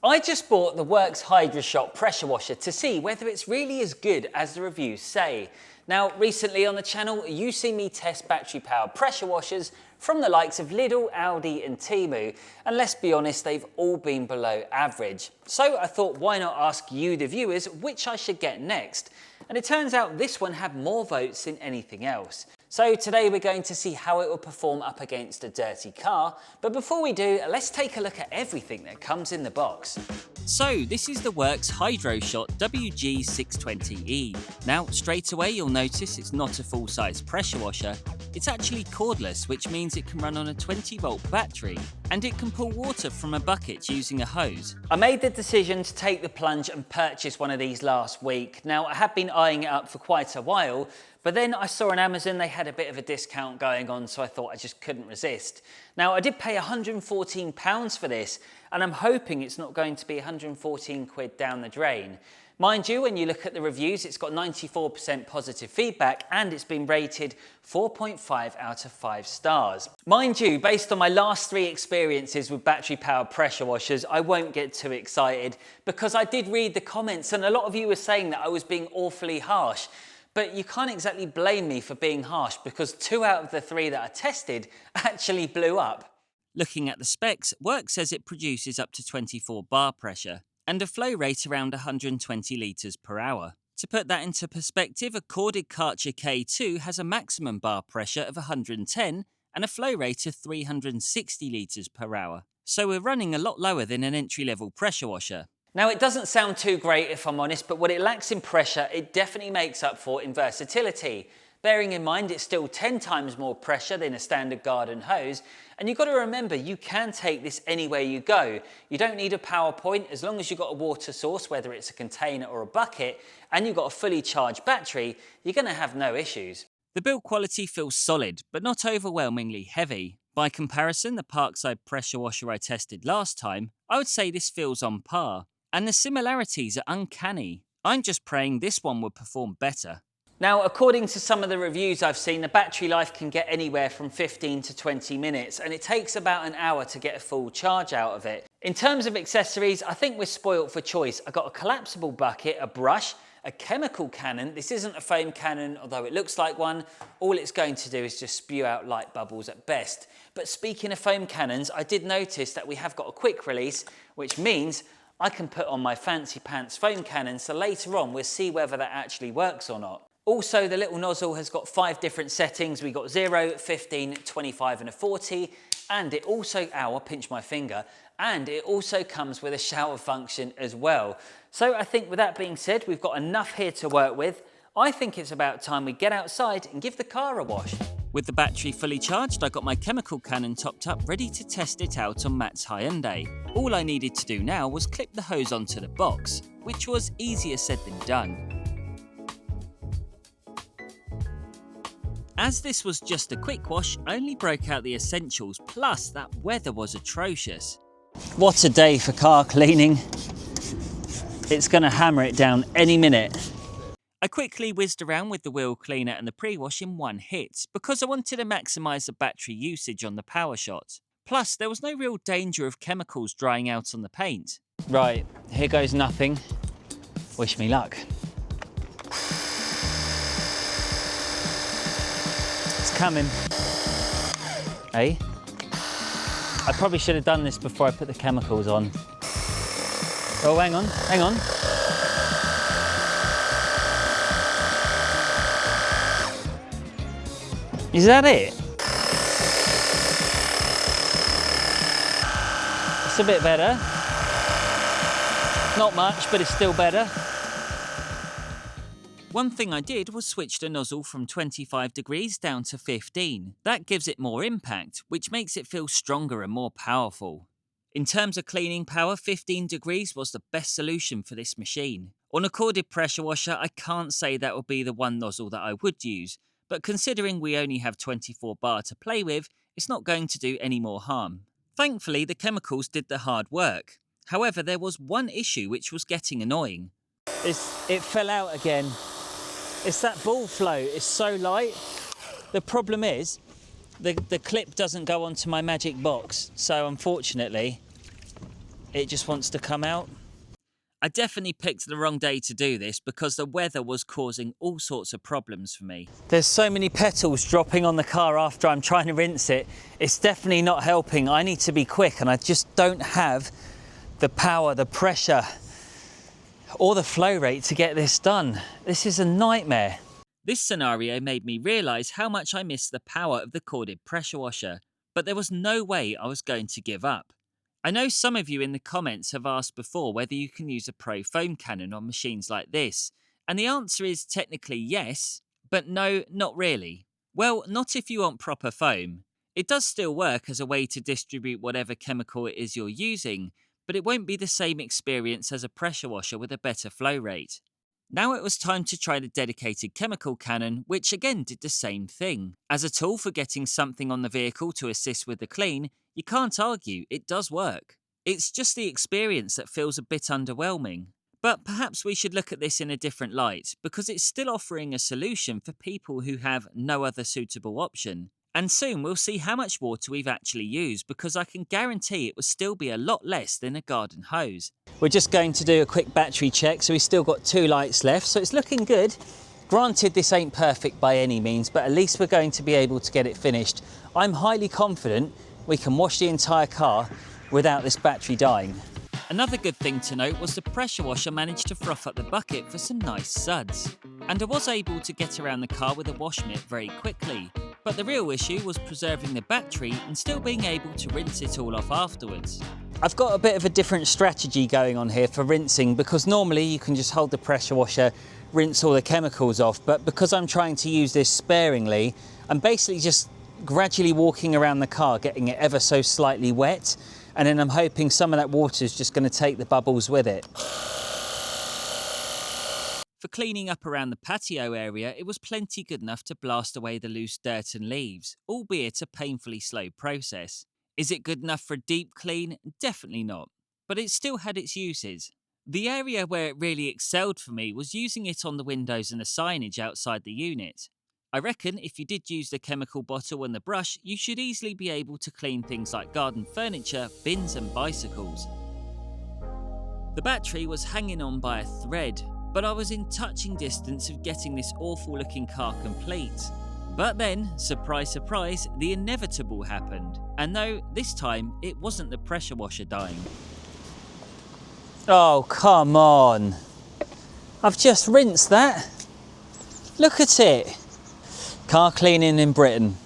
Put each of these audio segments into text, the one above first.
I just bought the WORX Hydroshot pressure washer to see whether it's really as good as the reviews say. Now, recently on the channel, you see me test battery-powered pressure washers from the likes of Lidl, Aldi and Temu, and let's be honest, they've all been below average. So I thought, why not ask you, the viewers, which I should get next? And it turns out this one had more votes than anything else. So today we're going to see how it will perform up against a dirty car, but before we do, let's take a look at everything that comes in the box. So this is the WORX Hydroshot WG620E. Now straight away you'll notice it's not a full-size pressure washer, it's actually cordless, which means it can run on a 20-volt battery and it can pull water from a bucket using a hose. I made the decision to take the plunge and purchase one of these last week. Now I have been eyeing it up for quite a while, but then I saw on Amazon they had a bit of a discount going on, so I thought I just couldn't resist. Now I did pay £114 for this, and I'm hoping it's not going to be 114 quid down the drain. Mind you, when you look at the reviews, it's got 94% positive feedback and it's been rated 4.5 out of 5 stars. Mind you, based on my last 3 experiences with battery-powered pressure washers, I won't get too excited because I did read the comments and a lot of you were saying that I was being awfully harsh. But you can't exactly blame me for being harsh because 2 out of the 3 that I tested actually blew up. Looking at the specs, WORX says it produces up to 24 bar pressure and a flow rate around 120 litres per hour. To put that into perspective, a corded Karcher K2 has a maximum bar pressure of 110 and a flow rate of 360 litres per hour. So we're running a lot lower than an entry-level pressure washer. Now it doesn't sound too great if I'm honest, but what it lacks in pressure, it definitely makes up for in versatility. Bearing in mind it's still 10 times more pressure than a standard garden hose, and you've got to remember you can take this anywhere you go. You don't need a power point as long as you've got a water source, whether it's a container or a bucket, and you've got a fully charged battery, you're going to have no issues. The build quality feels solid, but not overwhelmingly heavy. By comparison, the Parkside pressure washer I tested last time, I would say this feels on par. And the similarities are uncanny. I'm just praying this one would perform better. Now, according to some of the reviews I've seen, the battery life can get anywhere from 15 to 20 minutes, and it takes about an hour to get a full charge out of it. In terms of accessories, I think we're spoilt for choice. I got a collapsible bucket, a brush, a chemical cannon. This isn't a foam cannon, although it looks like one. All it's going to do is just spew out light bubbles at best. But speaking of foam cannons, I did notice that we have got a quick release, which means I can put on my fancy pants foam cannon, so later on we'll see whether that actually works or not. Also, the little nozzle has got 5 different settings. We've got 0, 15, 25 and a 40, and it also, ow, I pinched my finger, and it also comes with a shower function as well. So I think with that being said, we've got enough here to work with. I think it's about time we get outside and give the car a wash. With the battery fully charged, I got my chemical cannon topped up, ready to test it out on Matt's Hyundai. All I needed to do now was clip the hose onto the box, which was easier said than done. As this was just a quick wash, I only broke out the essentials, plus that weather was atrocious. What a day for car cleaning. It's going to hammer it down any minute. I quickly whizzed around with the wheel cleaner and the pre-wash in one hit because I wanted to maximise the battery usage on the power shot. Plus, there was no real danger of chemicals drying out on the paint. Right, here goes nothing. Wish me luck. It's coming. Hey? I probably should have done this before I put the chemicals on. Oh, hang on, hang on. Is that it? It's a bit better. Not much, but it's still better. One thing I did was switch the nozzle from 25 degrees down to 15. That gives it more impact, which makes it feel stronger and more powerful. In terms of cleaning power, 15 degrees was the best solution for this machine. On a corded pressure washer, I can't say that would be the one nozzle that I would use, but considering we only have 24 bar to play with, it's not going to do any more harm. Thankfully, the chemicals did the hard work. However, there was one issue which was getting annoying. It fell out again. It's that ball float, it's so light. The problem is, the clip doesn't go onto my magic box, so unfortunately, it just wants to come out. I definitely picked the wrong day to do this because the weather was causing all sorts of problems for me. There's so many petals dropping on the car after I'm trying to rinse it. It's definitely not helping. I need to be quick and I just don't have the power, the pressure, or the flow rate to get this done. This is a nightmare. This scenario made me realise how much I missed the power of the corded pressure washer, but there was no way I was going to give up. I know some of you in the comments have asked before whether you can use a pro foam cannon on machines like this, and the answer is technically yes, but no, not really. Well, not if you want proper foam. It does still work as a way to distribute whatever chemical it is you're using, but it won't be the same experience as a pressure washer with a better flow rate. Now it was time to try the dedicated chemical cannon, which again did the same thing. As a tool for getting something on the vehicle to assist with the clean, you can't argue, it does work. It's just the experience that feels a bit underwhelming. But perhaps we should look at this in a different light, because it's still offering a solution for people who have no other suitable option. And soon we'll see how much water we've actually used, because I can guarantee it will still be a lot less than a garden hose. We're just going to do a quick battery check, so we've still got 2 lights left, so it's looking good. Granted, this ain't perfect by any means, but at least we're going to be able to get it finished. I'm highly confident we can wash the entire car without this battery dying. Another good thing to note was the pressure washer managed to froth up the bucket for some nice suds. And I was able to get around the car with a wash mitt very quickly, but the real issue was preserving the battery and still being able to rinse it all off afterwards. I've got a bit of a different strategy going on here for rinsing, because normally you can just hold the pressure washer, rinse all the chemicals off, but because I'm trying to use this sparingly, I'm basically just gradually walking around the car, getting it ever so slightly wet, and then I'm hoping some of that water is just going to take the bubbles with it. For cleaning up around the patio area, it was plenty good enough to blast away the loose dirt and leaves, albeit a painfully slow process. Is it good enough for a deep clean? Definitely not, but it still had its uses. The area where it really excelled for me was using it on the windows and the signage outside the unit. I reckon if you did use the chemical bottle and the brush, you should easily be able to clean things like garden furniture, bins and bicycles. The battery was hanging on by a thread, but I was in touching distance of getting this awful looking car complete. But then, surprise surprise, the inevitable happened. And no, this time it wasn't the pressure washer dying. Oh, come on. I've just rinsed that. Look at it. Car cleaning in Britain.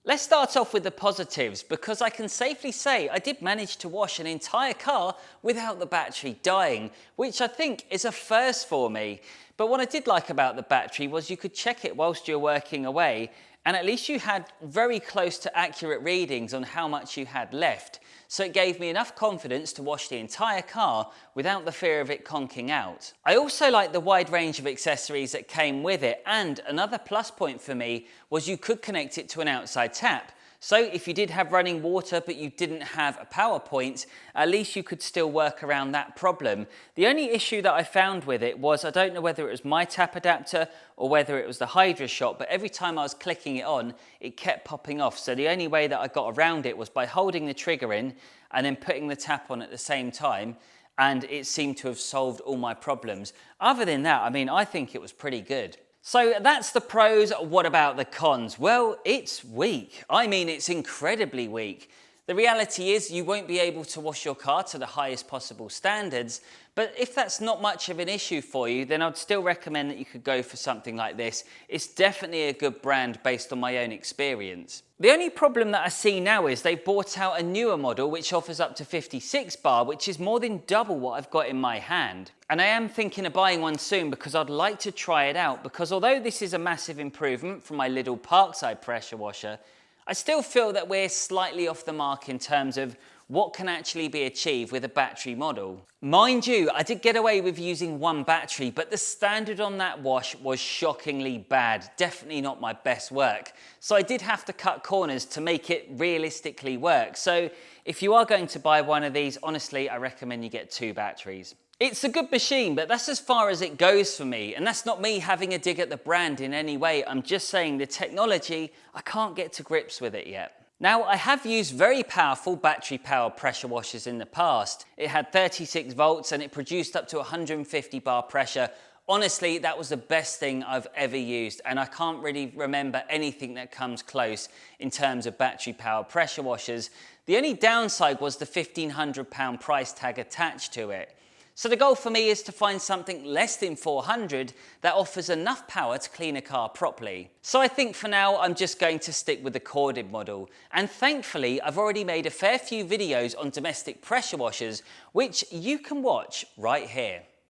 Let's start off with the positives, because I can safely say I did manage to wash an entire car without the battery dying, which I think is a first for me. But what I did like about the battery was you could check it whilst you're working away, and at least you had very close to accurate readings on how much you had left. So it gave me enough confidence to wash the entire car without the fear of it conking out. I also like the wide range of accessories that came with it, and another plus point for me was you could connect it to an outside tap. So if you did have running water but you didn't have a power point, at least you could still work around that problem. The only issue that I found with it was, I don't know whether it was my tap adapter or whether it was the Hydroshot, but every time I was clicking it on, it kept popping off. So the only way that I got around it was by holding the trigger in and then putting the tap on at the same time, and it seemed to have solved all my problems. Other than that, I mean, I think it was pretty good. So that's the pros. What about the cons? Well, it's weak. I mean, it's incredibly weak. The reality is you won't be able to wash your car to the highest possible standards, but if that's not much of an issue for you, then I'd still recommend that you could go for something like this. It's definitely a good brand based on my own experience. The only problem that I see now is they've brought out a newer model which offers up to 56 bar, which is more than double what I've got in my hand. And I am thinking of buying one soon because I'd like to try it out, because although this is a massive improvement from my Lidl Parkside pressure washer, I still feel that we're slightly off the mark in terms of what can actually be achieved with a battery model. Mind you, I did get away with using one battery, but the standard on that wash was shockingly bad. Definitely not my best work. So I did have to cut corners to make it realistically work. So if you are going to buy one of these, honestly, I recommend you get 2 batteries. It's a good machine, but that's as far as it goes for me. And that's not me having a dig at the brand in any way. I'm just saying the technology, I can't get to grips with it yet. Now, I have used very powerful battery-powered pressure washers in the past. It had 36 volts and it produced up to 150 bar pressure. Honestly, that was the best thing I've ever used, and I can't really remember anything that comes close in terms of battery-powered pressure washers. The only downside was the £1,500 price tag attached to it. So the goal for me is to find something less than 400 that offers enough power to clean a car properly. So I think for now I'm just going to stick with the corded model. And thankfully I've already made a fair few videos on domestic pressure washers, which you can watch right here.